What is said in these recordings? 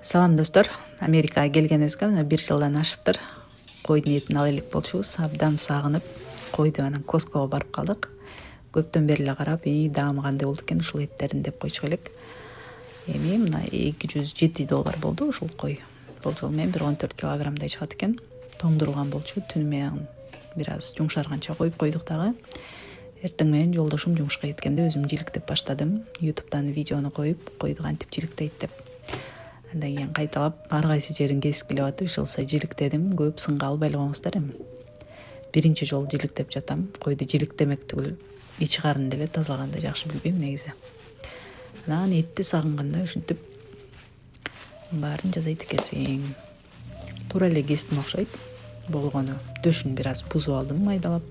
Салам достор, Америкага келгенибизге 1 жылдан ашыптыр. Койдун этин ала элек болчубуз. Абдан сагынып, койду анан Коского барып калдык. Көптөн бери эле карап, даамы кандай болду экен ушул эттерин деп койчук элек. Эми мына $207 болду ушул кой. Бул жолу мен 14 килограммдай чыгат экен. Тоңдурулган болчу. Түнү менен бир аз жумшарганча коюп койдук дагы. Эртең менен жолдошум жумушка кеткенде өзүм жиликтеп баштадым. YouTube'дан видеону коюп, койду кантип жиликтейт деп. Андан кийин кайталап ар кайсы жерин кесип келип атып, ишылса жиликтедим. Көп сынга албай эле коңуздар эми. Биринчи жолу жиликтеп жатам. Койду жиликтемек түгүл, ичи карын деле тазалаганды жакшы билбейм негизи. Анан этти сагынганда ушинтип баарын жасайт экенсиң. Туура эле кестим окшойт. Болгону дөшүн бир аз бузуп алдым майдалап.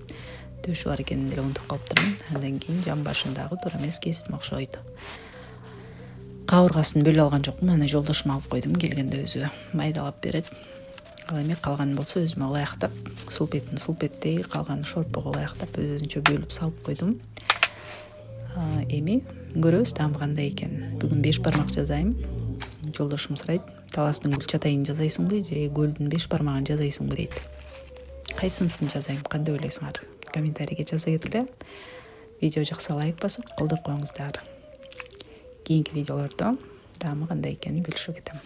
Дөшү бар экенин деле унутуп калыптырмын. Андан кийин жан башындагы туура эмес кестим окшойт. Кабыргасын бөлүп алган жокмун. Аны жолдошума алып койдум. Келгенде өзү майдалап берет. Ал эми калган болсо өзүмө ылайыктап, сулпеттей, калган шорпого ылайыктап өзүнчө бөлүп салып койдум. Эми көрөбүз даамы кандай экен. Бүгүн 5 бармак жазайм. Жолдошум сурайт, таластын гүл чатайын жасайсыңбы же гүлдүн 5 бармагын жасайсыңбы дейт. Кайсынысын жазайм, кандай ойлойсуңар? Комментарийге жаза кеткиле. Видео жакса лайк басып, колдоп коюңуздар. Кийинки видеолордо даамы кандай экенин бөлүшүп кетем.